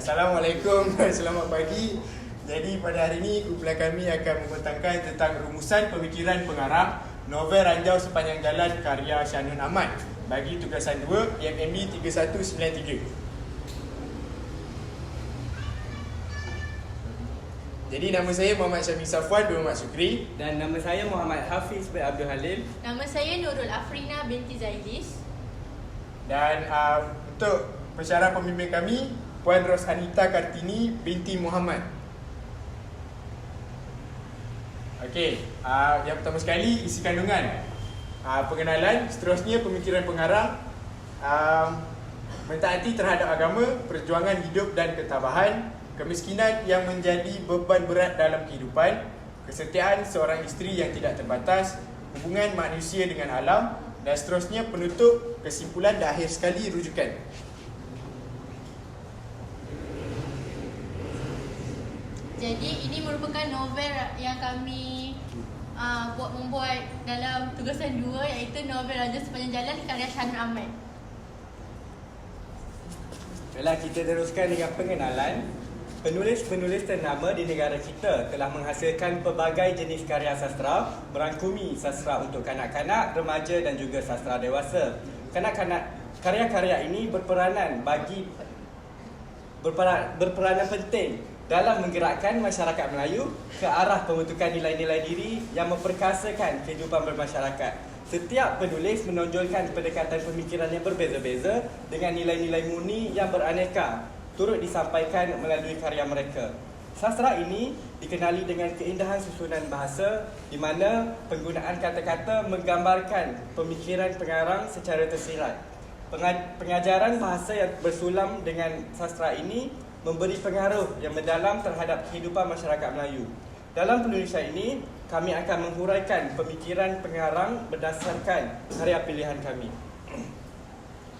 Assalamualaikum, selamat pagi. Jadi pada hari ini kumpulan kami akan membentangkan tentang rumusan pemikiran pengarang novel Ranjau Sepanjang Jalan karya Syanun Ahmad bagi tugasan 2 EMMB 3193. Jadi nama saya Muhammad Syamil Safwan bin Muhammad Sukri. Dan nama saya Muhammad Hafiz bin Abdul Halim. Nama saya Nurul Afrina binti Zaidis. Dan untuk pensyarah pembimbing kami, Puan Rosanita Kartini binti Muhammad. Okey, yang pertama sekali isi kandungan. Pengenalan, seterusnya pemikiran pengarang, mentaati terhadap agama, perjuangan hidup dan ketabahan, kemiskinan yang menjadi beban berat dalam kehidupan, kesetiaan seorang isteri yang tidak terbatas, hubungan manusia dengan alam, dan seterusnya penutup, kesimpulan dan akhir sekali rujukan. Jadi ini merupakan novel yang kami membuat dalam tugasan 2, iaitu novel Ranjau Sepanjang Jalan karya Syanun Ahmad. Baiklah, kita teruskan dengan pengenalan. Penulis-penulis ternama di negara kita telah menghasilkan pelbagai jenis karya sastra, merangkumi sastra untuk kanak-kanak, remaja dan juga sastra dewasa. Karya-karya ini berperanan penting dalam menggerakkan masyarakat Melayu ke arah pembentukan nilai-nilai diri yang memperkasakan kehidupan bermasyarakat. Setiap penulis menonjolkan pendekatan pemikiran yang berbeza-beza dengan nilai-nilai murni yang beraneka turut disampaikan melalui karya mereka. Sastra ini dikenali dengan keindahan susunan bahasa di mana penggunaan kata-kata menggambarkan pemikiran pengarang secara tersirat. Pengajaran bahasa yang bersulam dengan sastra ini memberi pengaruh yang mendalam terhadap kehidupan masyarakat Melayu. Dalam penulisan ini, kami akan menghuraikan pemikiran pengarang berdasarkan karya pilihan kami.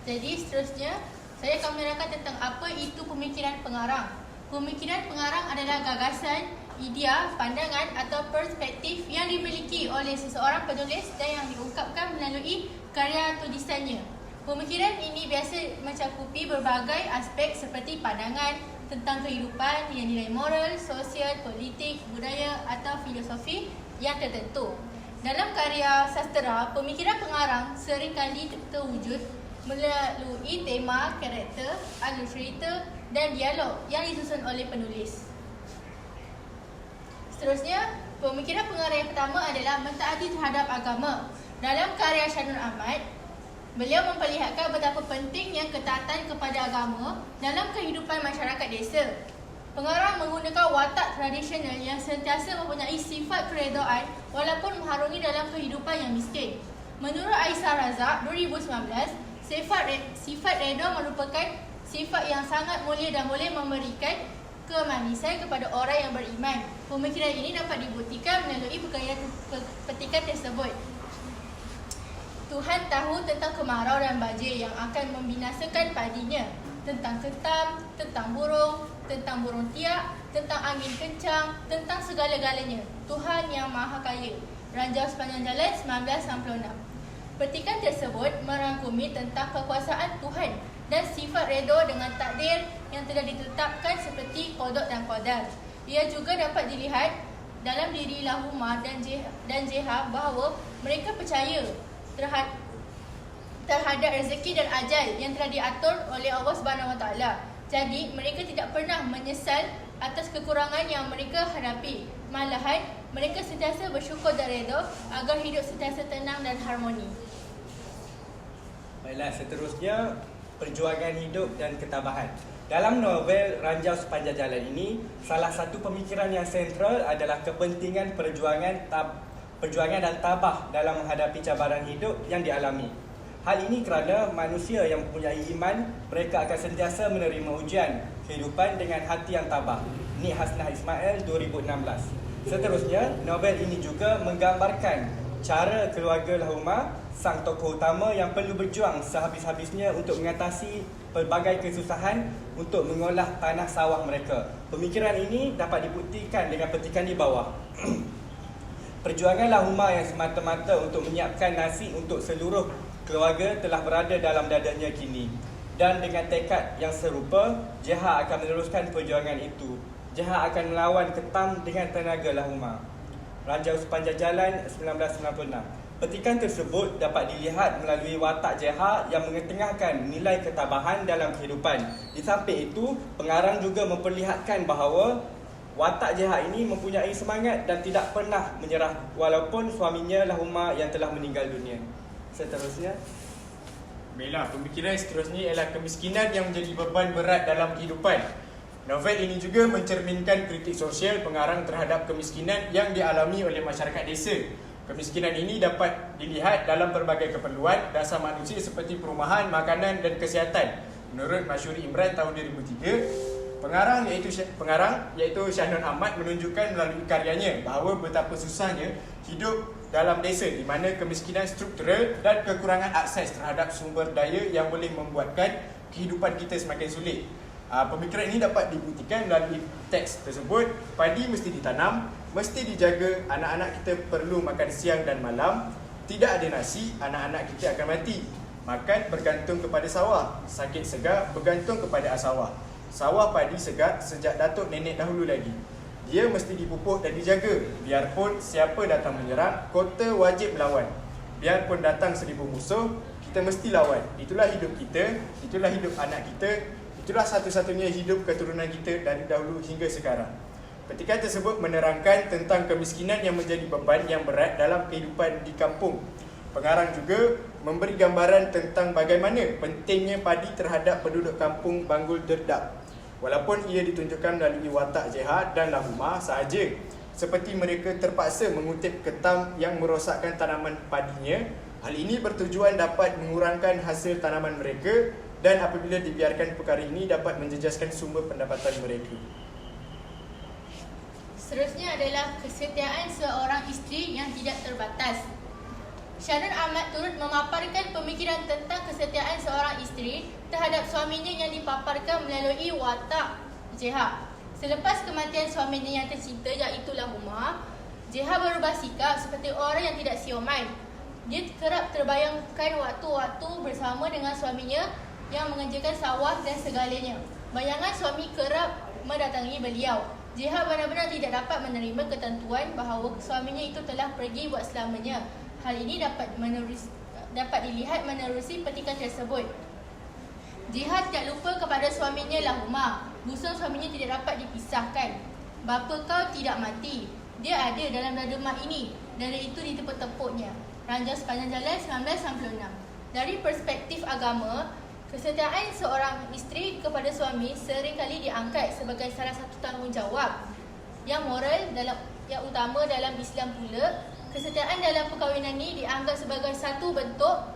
Jadi seterusnya, saya akan menerangkan tentang apa itu pemikiran pengarang. Pemikiran pengarang adalah gagasan, idea, pandangan atau perspektif yang dimiliki oleh seseorang penulis dan yang diungkapkan melalui karya tulisannya. Pemikiran ini biasa mencakupi berbagai aspek seperti pandangan tentang kehidupan, nilai moral, sosial, politik, budaya atau filosofi yang tertentu. Dalam karya sastera, pemikiran pengarang seringkali terwujud melalui tema, karakter, alur cerita dan dialog yang disusun oleh penulis. Seterusnya, pemikiran pengarang yang pertama adalah mentaati terhadap agama. Dalam karya Syanun Ahmad, beliau memperlihatkan betapa pentingnya ketaatan kepada agama dalam kehidupan masyarakat desa. Pengarang menggunakan watak tradisional yang sentiasa mempunyai sifat keredaan walaupun mengharungi dalam kehidupan yang miskin. Menurut Aisyah Razak 2019, sifat reda merupakan sifat yang sangat mulia dan boleh memberikan kemanisan kepada orang yang beriman. Pemikiran ini dapat dibuktikan melalui petikan tersebut. Tuhan tahu tentang kemarau dan banjir yang akan membinasakan padinya, tentang ketam, tentang burung tiak, tentang angin kencang, tentang segala-galanya. Tuhan yang Maha Kaya. Ranjau Sepanjang Jalan 1966. Petikan tersebut merangkumi tentang kekuasaan Tuhan dan sifat redha dengan takdir yang telah ditetapkan seperti qada dan qadar. Ia juga dapat dilihat dalam diri Lahumah dan Jeha bahawa mereka percaya terhadap rezeki dan ajal yang telah diatur oleh Allah SWT. Jadi mereka tidak pernah menyesal atas kekurangan yang mereka hadapi. Malahan mereka sentiasa bersyukur dan redha agar hidup sentiasa tenang dan harmoni. Baiklah, seterusnya perjuangan hidup dan ketabahan. Dalam novel Ranjau Sepanjang Jalan ini, salah satu pemikiran yang sentral adalah kepentingan perjuangan dan tabah dalam menghadapi cabaran hidup yang dialami. Hal ini kerana manusia yang mempunyai iman, mereka akan sentiasa menerima ujian kehidupan dengan hati yang tabah. Ini Hasnah Ismail 2016. Seterusnya, novel ini juga menggambarkan cara keluarga Lahumah, sang tokoh utama yang perlu berjuang sehabis-habisnya untuk mengatasi pelbagai kesusahan untuk mengolah tanah sawah mereka. Pemikiran ini dapat dibuktikan dengan petikan di bawah. Perjuangan Lahumah yang semata-mata untuk menyiapkan nasi untuk seluruh keluarga telah berada dalam dadanya kini. Dan dengan tekad yang serupa, JH akan meneruskan perjuangan itu. JH akan melawan ketam dengan tenaga Lahuma. Ranjau Sepanjang Jalan 1996. Petikan tersebut dapat dilihat melalui watak JH yang mengetengahkan nilai ketabahan dalam kehidupan. Di samping itu, pengarang juga memperlihatkan bahawa watak JH ini mempunyai semangat dan tidak pernah menyerah walaupun suaminya Lahuma yang telah meninggal dunia. Seterusnya, Baiklah, pemikiran seterusnya ialah kemiskinan yang menjadi beban berat dalam kehidupan. Novel ini juga mencerminkan kritik sosial pengarang terhadap kemiskinan yang dialami oleh masyarakat desa. Kemiskinan ini dapat dilihat dalam pelbagai keperluan dasar manusia seperti perumahan, makanan dan kesihatan. Menurut Masyuri Imran tahun 2003, pengarang iaitu Shahnun Ahmad menunjukkan melalui karyanya bahawa betapa susahnya hidup dalam desa di mana kemiskinan struktural dan kekurangan akses terhadap sumber daya yang boleh membuatkan kehidupan kita semakin sulit. Pemikiran ini dapat dibuktikan melalui teks tersebut. Padi mesti ditanam, mesti dijaga, anak-anak kita perlu makan siang dan malam. Tidak ada nasi, anak-anak kita akan mati. Makan bergantung kepada sawah, sakit segar bergantung kepada sawah. Sawah padi segar sejak datuk nenek dahulu lagi. Dia mesti dipupuk dan dijaga. Biarpun siapa datang menyerang, kota wajib melawan. Biarpun datang 1000 musuh, kita mesti lawan. Itulah hidup kita, itulah hidup anak kita, itulah satu-satunya hidup keturunan kita dari dahulu hingga sekarang. Petikan tersebut menerangkan tentang kemiskinan yang menjadi beban yang berat dalam kehidupan di kampung. Pengarang juga memberi gambaran tentang bagaimana pentingnya padi terhadap penduduk kampung Banggul Derdap. Walaupun ia ditunjukkan melalui watak JH dan Lahuma sahaja, seperti mereka terpaksa mengutip ketam yang merosakkan tanaman padinya. Hal ini bertujuan dapat mengurangkan hasil tanaman mereka dan apabila dibiarkan perkara ini dapat menjejaskan sumber pendapatan mereka. Seterusnya adalah kesetiaan seorang isteri yang tidak terbatas. Shahnun Ahmad turut memaparkan pemikiran tentang kesetiaan seorang isteri terhadap suaminya yang dipaparkan melalui watak JH. Selepas kematian suaminya yang tercinta iaitu Lahuma, JH berubah sikap seperti orang yang tidak siomay. Dia kerap terbayangkan waktu-waktu bersama dengan suaminya yang mengerjakan sawah dan segalanya. Bayangan suami kerap mendatangi beliau. JH benar-benar tidak dapat menerima ketentuan bahawa suaminya itu telah pergi buat selamanya. Hal ini dapat dilihat menerusi petikan tersebut. JH tidak lupa kepada suaminya Lahuma. Busung suaminya tidak dapat dipisahkan. Bapa kau tidak mati. Dia ada dalam dada mak ini. Dada itu ditepuk-tepuknya. Ranjau Sepanjang Jalan 1996. Dari perspektif agama, kesetiaan seorang isteri kepada suami seringkali diangkat sebagai salah satu tanggungjawab yang moral yang utama dalam Islam pula. Kesetiaan dalam perkahwinan ini dianggap sebagai satu bentuk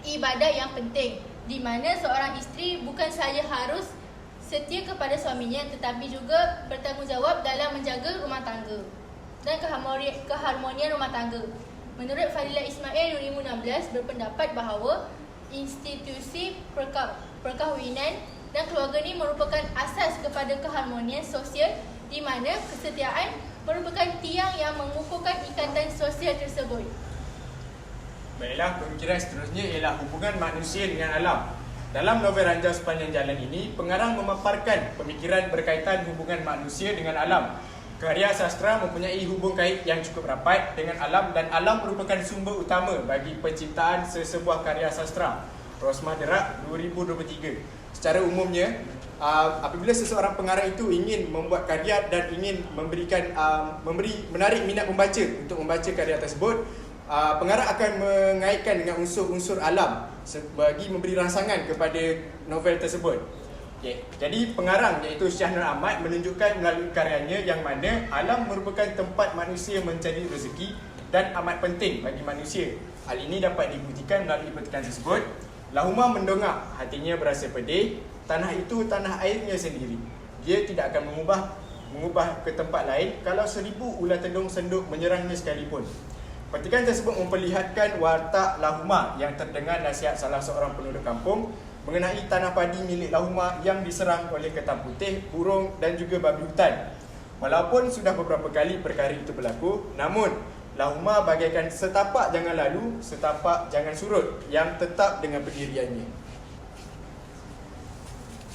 ibadat yang penting, di mana seorang isteri bukan sahaja harus setia kepada suaminya tetapi juga bertanggungjawab dalam menjaga rumah tangga dan keharmonian rumah tangga. Menurut Fadilah Ismail 2016 berpendapat bahawa institusi perkahwinan dan keluarga ini merupakan asas kepada keharmonian sosial di mana kesetiaan merupakan tiang yang mengukuhkan ikatan sosial tersebut. Baiklah, pemikiran seterusnya ialah hubungan manusia dengan alam. Dalam novel Ranjau Sepanjang Jalan ini, pengarang memaparkan pemikiran berkaitan hubungan manusia dengan alam. Karya sastra mempunyai hubung kait yang cukup rapat dengan alam dan alam merupakan sumber utama bagi penciptaan sesebuah karya sastra. Rosmah Derak 2023. Secara umumnya, apabila seseorang pengarang itu ingin membuat karya dan ingin menarik minat pembaca untuk membaca karya tersebut, pengarang akan mengaitkan dengan unsur-unsur alam bagi memberi rangsangan kepada novel tersebut. Okay. Jadi pengarang iaitu Shahnun Ahmad menunjukkan melalui karyanya yang mana alam merupakan tempat manusia mencari rezeki dan amat penting bagi manusia. Hal ini dapat dibuktikan melalui petikan tersebut. Lahuma mendongak, hatinya berasa pedih. Tanah itu tanah airnya sendiri. Dia tidak akan mengubah ke tempat lain kalau 1000 ular tedung senduk menyerangnya sekalipun. Petikan tersebut memperlihatkan watak Lahuma yang terdengar nasihat salah seorang penduduk kampung mengenai tanah padi milik Lahuma yang diserang oleh ketam putih, burung dan juga babi hutan. Walaupun sudah beberapa kali perkara itu berlaku, namun Lahuma bagaikan setapak jangan lalu, setapak jangan surut yang tetap dengan pendiriannya.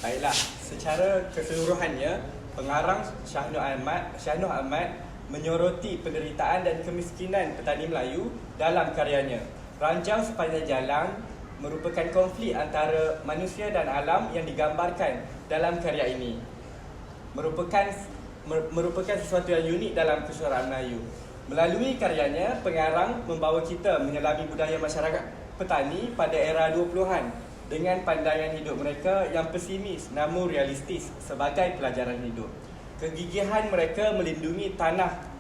Baiklah, secara keseluruhannya, pengarang Shah Nur Ahmad menyoroti penderitaan dan kemiskinan petani Melayu dalam karyanya. Ranjau Sepanjang Jalan merupakan konflik antara manusia dan alam yang digambarkan dalam karya ini. Merupakan sesuatu yang unik dalam kesuaraan Melayu. Melalui karyanya, pengarang membawa kita menyelami budaya masyarakat petani pada era 20-an dengan pandangan hidup mereka yang pesimis namun realistis sebagai pelajaran hidup. Kegigihan mereka melindungi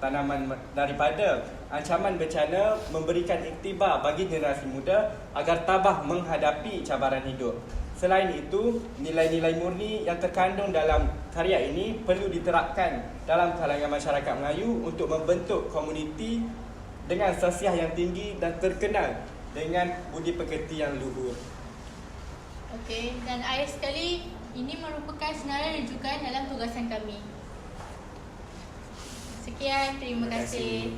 tanaman daripada ancaman bencana memberikan iktibar bagi generasi muda agar tabah menghadapi cabaran hidup. Selain itu, nilai-nilai murni yang terkandung dalam karya ini perlu diterapkan dalam kalangan masyarakat Melayu untuk membentuk komuniti dengan sosial yang tinggi dan terkenal dengan budi pekerti yang luhur. Okey, dan akhir sekali, ini merupakan senarai rujukan dalam tugasan kami. Sekian, terima kasih.